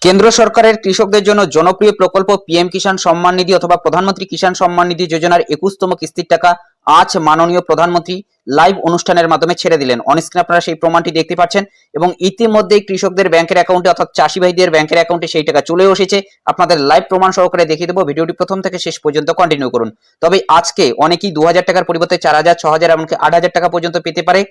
কেন্দ্র সরকারের কৃষকদের জন্য জনপ্রিয় প্রকল্প পিএম কিষাণ সম্মান নিধি অথবা প্রধানমন্ত্রী কিষাণ সম্মান নিধি যোজনার 21তম কিস্তির টাকা আজ মাননীয় প্রধানমন্ত্রী লাইভ অনুষ্ঠানের মাধ্যমে ছেড়ে দিলেন। অনস্ক্রিনে আপনারা সেই প্রমাণটি দেখতে পাচ্ছেন এবং ইতিমধ্যেই কৃষকদের ব্যাংকের অ্যাকাউন্টে অর্থাৎ চাষি ভাইদের ব্যাংকের অ্যাকাউন্টে সেই টাকা চলেও এসেছে। আপনাদের লাইভ প্রমাণ সহকারে দেখিয়ে দেবো, ভিডিওটি প্রথম থেকে শেষ পর্যন্ত কন্টিনিউ করুন। তবে আজকে অনেকেই 2000 টাকার পরিবর্তে 4000, 6000 এমনকি 8000 টাকা পর্যন্ত পেতে পারে।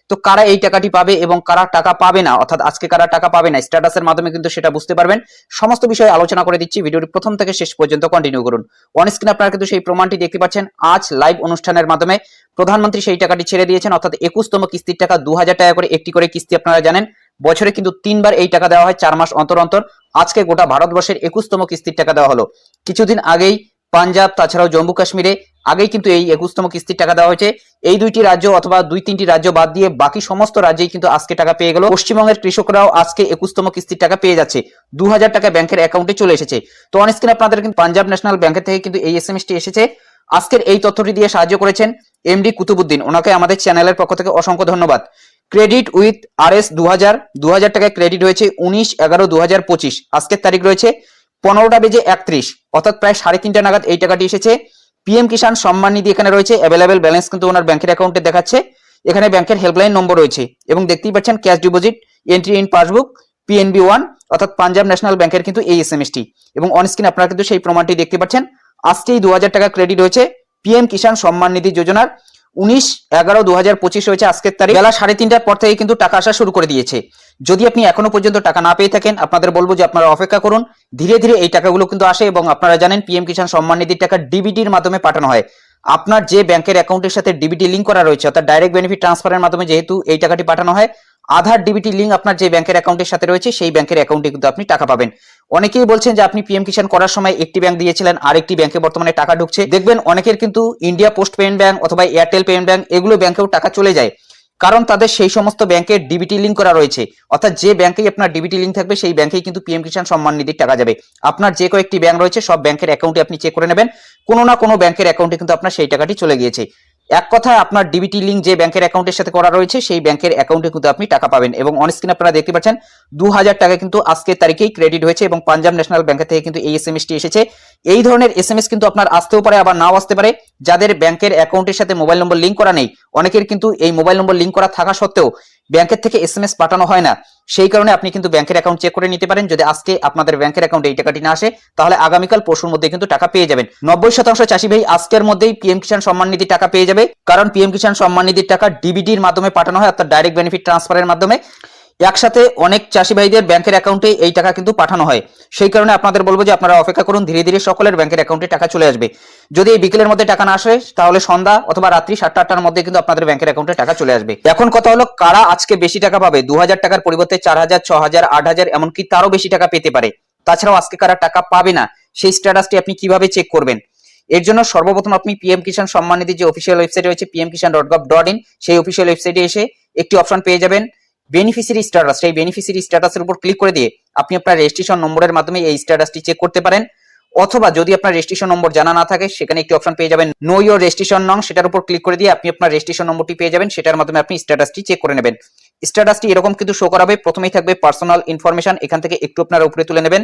তো কারা এই টাকাটি পাবে এবং কারা টাকা পাবে না, অর্থাৎ আজকে কারা টাকা পাবে না, স্ট্যাটাসের মাধ্যমে কিন্তু সেটা বুঝতে পারবেন। সমস্ত বিষয়ে আলোচনা করে দিচ্ছি, ভিডিওটি প্রথম থেকে শেষ পর্যন্ত কন্টিনিউ করুন। অন স্ক্রিনে আপনারা কিন্তু সেই প্রমাণটি দেখতে পাচ্ছেন। আজ লাইভ অনুষ্ঠানের মাধ্যমে প্রধানমন্ত্রী সেই টাকাটি ছেড়ে দিয়েছেন, অর্থাৎ 21তম কিস্তির টাকা 2000 টাকা করে একটি করে কিস্তি। আপনারা জানেন বছরে কিন্তু 3 বার এই টাকা দেওয়া হয়, 4 মাস অন্তর অন্তর। আজকে গোটা ভারতবর্ষের 21তম কিস্তির টাকা দেওয়া হলো। কিছুদিন আগেই পাঞ্জাব তাছাড়াও জম্মু কাশ্মীরে আগেই কিন্তু এই 21তম কিস্তির টাকা দেওয়া হয়েছে। এই দুইটি রাজ্য অথবা 2-3টি রাজ্য বাদ দিয়ে বাকি সমস্ত রাজ্যেই কিন্তু আজকে টাকা পেয়ে গেল। পশ্চিমবঙ্গের কৃষকরাও আজকে 21তম কিস্তির টাকা পেয়ে যাচ্ছে। 2000 টাকা ব্যাংকের অ্যাকাউন্টে চলে এসেছে। তো অন স্ক্রিনে আপনাদের কিন্তু পাঞ্জাব ন্যাশনাল ব্যাংকের থেকে কিন্তু এই এসএমএসটি এসেছে। আজকের এই তথ্যটি দিয়ে সাহায্য করেছেন এমডি কুতুবুদ্দিন, ওনাকে আমাদের চ্যানেলের পক্ষ থেকে অসংখ্য ধন্যবাদ। ক্রেডিট উইথ আরএস 2000 টাকায় ক্রেডিট হয়েছে 19/11/2025। আজকের তারিখ রয়েছে 15টা বেজে 31, অর্থাৎ প্রায় 3:30 নাগাদ এই টাকাটি এসেছে। পিএম কিষাণ সম্মান নিধি এখানে রয়েছে, অ্যাভেলেবেল ব্যালেন্স কিন্তু ওনার ব্যাংকের অ্যাকাউন্টে দেখাচ্ছে। এখানে ব্যাংকের হেল্পলাইন নম্বর রয়েছে এবং দেখতেই পাচ্ছেন cash deposit entry in passbook PNB 1, অর্থাৎ পাঞ্জাব ন্যাশনাল ব্যাংকের কিন্তু এই এসএমএসটি। এবং অন স্ক্রিনে আপনারা কিন্তু সেই প্রমাণটি দেখতে পাচ্ছেন। আজকেই 2000 টাকা ক্রেডিট হয়েছে পিএম কিষাণ সম্মান নিধি যোজনার। 19/11/2025 হয়েছে আজকের তারিখ। বেলা 3:30টার পর থেকে কিন্তু টাকা আসা শুরু করে দিয়েছে। যদি আপনি এখনো পর্যন্ত টাকা না পেয়ে থাকেন, আপনাদের বলবো যে আপনারা অপেক্ষা করুন, ধীরে ধীরে এই টাকাগুলো কিন্তু আসে। এবং আপনারা জানেন পিএম কিষাণ সম্মান নিধির টাকা ডিবিটির মাধ্যমে পাঠানো হয়। আপনার যে ব্যাংকের অ্যাকাউন্টের সাথে ডিবিটি লিংক করা রয়েছে, অর্থাৎ ডাইরেক্ট বেনিফিট ট্রান্সফারের মাধ্যমে যেহেতু এই টাকাটি পাঠানো হয়, আধার ডিবিটি লিংক আপনার যে ব্যাংকের অ্যাকাউন্টের সাথে রয়েছে সেই ব্যাংকের অ্যাকাউন্টে কিন্তু আপনি টাকা পাবেন। অনেকেই বলছেন যে আপনি পিএম কিষাণ করার সময় একটি ব্যাংক দিয়েছিলেন, আরেকটি ব্যাংকে বর্তমানে টাকা ঢুকছে। দেখবেন অনেকের কিন্তু ইন্ডিয়া পোস্ট পেমেন্ট ব্যাংক অথবা এয়ারটেল পেমেন্ট ব্যাংক এগুলো ব্যাংকেও টাকা চলে যায়, কারণ তাদের সেই সমস্ত ব্যাংকের ডিবিটি লিংক করা রয়েছে। অর্থাৎ যে ব্যাংকেই আপনার ডিবিটি লিংক থাকবে সেই ব্যাংকেই কিন্তু পিএম কিষাণ সম্মান নিধির টাকা যাবে। আপনার যে কয়েকটি ব্যাংক রয়েছে সব ব্যাংকের অ্যাকাউন্টে আপনি চেক করে নেবেন, কোনো না কোনো ব্যাংকের অ্যাকাউন্টে কিন্তু আপনার সেই টাকাটি চলে গিয়েছে। এক কথায় আপনার ডিবিটি লিংক যে ব্যাংকের অ্যাকাউন্টের সাথে করা রয়েছে সেই ব্যাংকের অ্যাকাউন্টে কিন্তু আপনি টাকা পাবেন। এবং অন স্ক্রিনে আপনারা দেখতে পাচ্ছেন 2000 টাকা কিন্তু আজকের তারিখেই ক্রেডিট হয়েছে এবং পাঞ্জাব ন্যাশনাল ব্যাংক থেকে কিন্তু এই এসএমএসটি এসেছে। এই ধরনের এসএমএস কিন্তু আপনার আসতেও পারে, আবার নাও আসতে পারে। যাদের ব্যাংকের অ্যাকাউন্টের সাথে মোবাইল নম্বর লিংক করা নেই, অনেকের কিন্তু এই মোবাইল নম্বর লিংক করা থাকা সত্ত্বেও ব্যাংকের থেকে এসএমএস পাঠানো হয় না। সেই কারণে আপনি কিন্তু ব্যাংকের অ্যাকাউন্ট চেক করে নিতে পারেন। যদি আজকে আপনাদের ব্যাংকের অ্যাকাউন্টে এই টাকাটি না আসে, তাহলে আগামীকাল পরশুর মধ্যে কিন্তু টাকা পেয়ে যাবেন। 90% চাষি ভাই আজকের মধ্যেই পিএম কিষাণ সম্মান নিধি টাকা পেয়ে যাবে, কারণ পিএম কিষাণ সম্মান নিধির টাকা ডিবিটির মাধ্যমে পাঠানো হয়, অর্থাৎ ডাইরেক্ট বেনিফিট ট্রান্সফারের মাধ্যমে। একসাথে অনেক চাষি ভাইদের ব্যাংকের অ্যাকাউন্টে এই টাকা কিন্তু পাঠানো হয়। সেই কারণে আপনাদের বলবো যে আপনারা অপেক্ষা করুন, ধীরে ধীরে সকলের ব্যাংকের অ্যাকাউন্টে টাকা চলে আসবে। যদি এই বিকেলের মধ্যে টাকা না আসে, তাহলে সন্ধ্যা অথবা রাত্রি 7টা-8টার মধ্যে কিন্তু আপনাদের ব্যাংকের অ্যাকাউন্টে টাকা চলে আসবে। এখন কথা হলো কারা আজকে বেশি টাকা পাবে। 2000 টাকার পরিবর্তে 4000, 6000, 8000 এমনকি তারও বেশি টাকা পেতে পারে। তাছাড়াও আজকে কারা টাকা পাবে না, সেই স্ট্যাটাসটি আপনি কিভাবে চেক করবেন? এর জন্য সর্বপ্রথম আপনি পিএম কিষাণ সম্মান নিধি যে অফিসিয়াল ওয়েবসাইট রয়েছে pmkishan.gov.in, সেই অফিসিয়াল ওয়েবসাইটে এসে একটি অপশন পেয়ে যাবেন বেনিফিসিয়ারি স্ট্যাটাস। সেই বেনিফিসিয়ারি স্ট্যাটাসের উপর ক্লিক করে দিয়ে আপনি আপনার রেজিস্ট্রেশন নম্বরের মাধ্যমে এই স্ট্যাটাসটি চেক করতে পারেন। অথবা যদি আপনার রেজিস্ট্রেশন নম্বর জানা না থাকে, সেখানে একটি অপশন পেয়ে যাবেন নো ইওর রেজিস্ট্রেশন নং, সেটার উপর ক্লিক করে দিয়ে আপনি আপনার রেজিস্ট্রেশন নম্বরটি পেয়ে যাবেন। সেটার মাধ্যমে আপনি স্ট্যাটাসটি চেক করে নেবেন। স্ট্যাটাসটি এরকম কিন্তু শো করাবে। প্রথমেই থাকবে পার্সোনাল ইনফরমেশন, এখান থেকে একটু আপনারা উপরে তুলে নেবেন।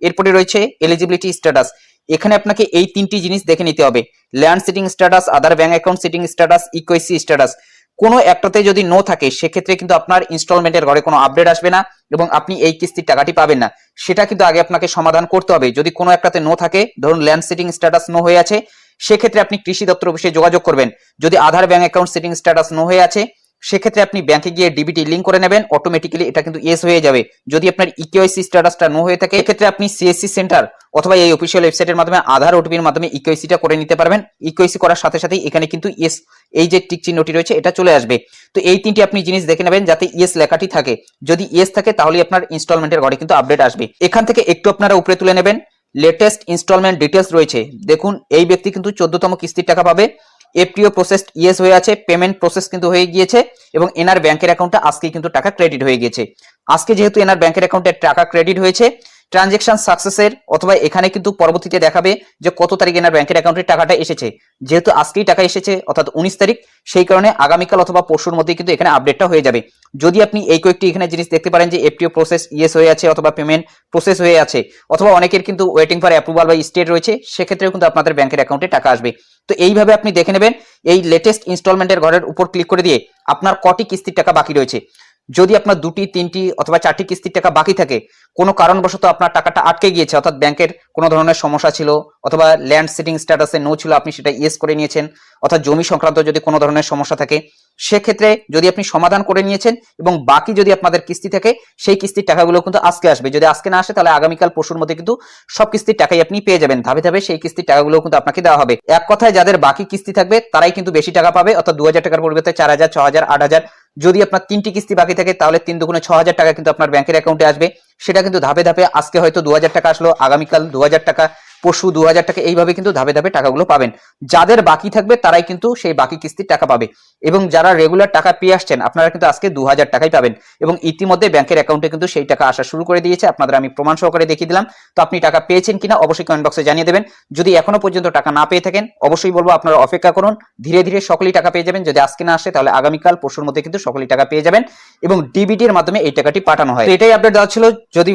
এরপরে রয়েছে এলিজিবিলিটি স্ট্যাটাস। এখানে আপনাকে এই 3টি জিনিস দেখে নিতে হবে: land seeding status, other bank account seeding status, eKYC status. কোনো একটাতে যদি নো থাকে, সেক্ষেত্রে কিন্তু আপনার ইনস্টলমেন্টের ঘরে কোনো আপডেট আসবে না এবং আপনি এই কিস্তির টাকাটি পাবেন না। সেটা কিন্তু আগে আপনাকে সমাধান করতে হবে। যদি কোনো একটাতে নো থাকে, ধরুন ল্যান্ড সিটিং স্ট্যাটাস নো হয়ে আছে, সেক্ষেত্রে আপনি কৃষি দপ্তর অফিসে যোগাযোগ করবেন। যদি Aadhaar bank account seeding status no হয়ে আছে, সেক্ষেত্রে আপনি ব্যাংকে গিয়ে ডিবিটি লিংক করে নেবেন, অটোমেটিক্যালি এটা কিন্তু ইয়েস হয়ে যাবে। যদি আপনার ইকেওয়াইসি স্ট্যাটাসটা নো হয়ে থাকে, এক্ষেত্রে আপনি সিএসসি সেন্টার অথবা এই অফিসিয়াল ওয়েবসাইটের মাধ্যমে আধার ওটিপির মাধ্যমে ইকেওয়াইসিটা করে নিতে পারবেন। ইকেওয়াইসি করার সাথে সাথেই এখানে কিন্তু ইয়েস এই যে টিক চিহ্নটি রয়েছে এটা চলে আসবে। তো এই 3টি আপনি জিনিস দেখে নেবেন যাতে ইয়েস লেখাটি থাকে। যদি ইয়েস থাকে তাহলে আপনার ইনস্টলমেন্টের ঘরে কিন্তু আপডেট আসবে। এখান থেকে একটু আপনারা উপরে তুলে নেবেন, লেটেস্ট ইনস্টলমেন্ট ডিটেলস রয়েছে। দেখুন এই ব্যক্তি কিন্তু 14তম কিস্তির টাকা পাবে। এফটিও প্রসেসড ইয়েস হয়ে আছে, পেমেন্ট প্রসেস কিন্তু হয়ে গিয়েছে এবং এনার ব্যাংকের অ্যাকাউন্টে আজকে কিন্তু টাকা ক্রেডিট হয়ে গিয়েছে। আজকে যেহেতু এনার ব্যাংকের অ্যাকাউন্টে টাকা ক্রেডিট হয়েছে, ট্রানজেকশন সাকসেসের, অথবা এখানে কিন্তু পরবর্তীতে দেখাবে যে কত তারিখে এনার ব্যাংকের অ্যাকাউন্টে টাকাটা এসেছে। যেহেতু আজকেই টাকা এসেছে অর্থাৎ 19 তারিখ, সেই কারণে আগামীকাল অথবা পরশুর মধ্যে কিন্তু এখানে আপডেটটা হয়ে যাবে। যদি আপনি এই কয়েকটি এখানে জিনিস দেখতে পারেন যে এফটিও প্রসেস ইয়েস হয়ে আছে অথবা পেমেন্ট প্রসেস হয়ে আছে, অথবা অনেকের কিন্তু ওয়েটিং ফর অ্যাপ্রুভাল বা স্টেট রয়েছে, সেক্ষেত্রেও কিন্তু আপনাদের ব্যাংকের অ্যাকাউন্টে টাকা আসবে। তো এইভাবে আপনি দেখে নেবেন এই লেটেস্ট ইনস্টলমেন্টের ঘরের উপর ক্লিক করে দিয়ে আপনার কটি কিস্তির টাকা বাকি রয়েছে। যদি আপনার 2টি 3টি অথবা 4টি কিস্তির টাকা বাকি থাকে, কোনো কারণবশত আপনার টাকাটা আটকে গিয়েছে, অর্থাৎ ব্যাংকের কোনো ধরনের সমস্যা ছিল অথবা ল্যান্ড সিটিং স্ট্যাটাসে নো ছিল, আপনি সেটা ইয়েস করে নিয়েছেন, অর্থাৎ জমি সংক্রান্ত যদি কোনো ধরনের সমস্যা থাকে, সেক্ষেত্রে যদি আপনি সমাধান করে নিয়েছেন এবং বাকি যদি আপনাদের কিস্তি থাকে, সেই কিস্তির টাকাগুলো কিন্তু আজকে আসবে। যদি আজকে না আসে তাহলে আগামীকাল পরশুর মধ্যে কিন্তু সব কিস্তির টাকাই আপনি পেয়ে যাবেন। ধাপে ধাপে সেই কিস্তির টাকাগুলো কিন্তু আপনাকে দেওয়া হবে। এক কথায় যাদের বাকি কিস্তি থাকবে তারাই কিন্তু বেশি টাকা পাবে, অর্থাৎ 2000 টাকার পরিবর্তে 4000, 6000, 8000। যদি আপনার 3টি কিস্তি বাকি থাকে তাহলে 3 দুগুণে 6000 টাকা কিন্তু আপনার ব্যাংকের অ্যাকাউন্টে আসবে। সেটা কিন্তু ধাপে ধাপে, আজকে হয়তো 2000 টাকা আসলো, আগামীকাল 2000 টাকা, পরশু 2000 টাকা, এইভাবে কিন্তু ধাপে ধাপে টাকাগুলো পাবেন। যাদের বাকি থাকবে তারাই কিন্তু সেই বাকি কিস্তির টাকা পাবে, এবং যারা রেগুলার টাকা পেয়ে আসছেন আপনারা কিন্তু আজকে 2000 টাকাই পাবেন। এবং ইতিমধ্যে ব্যাংকের অ্যাকাউন্টে কিন্তু সেই টাকা আসা শুরু করে দিয়েছে, আপনাদের আমি প্রমাণ সহকারে দেখিয়ে দিলাম। তো আপনি টাকা পেয়েছেন কিনা অবশ্যই কমেন্ট বক্সে জানিয়ে দেবেন। যদি এখনো পর্যন্ত টাকা না পেয়ে থাকেন অবশ্যই বলবো আপনারা অপেক্ষা করুন, ধীরে ধীরে সকলেই টাকা পেয়ে যাবেন। যদি আজকে না আসে তাহলে আগামীকাল পরশুর মধ্যে কিন্তু সকলেই টাকা পেয়ে যাবেন এবং ডিবিটির মাধ্যমে এই টাকাটি পাঠানো হয়। তো এটাই আপডেট দেওয়া ছিল। যদি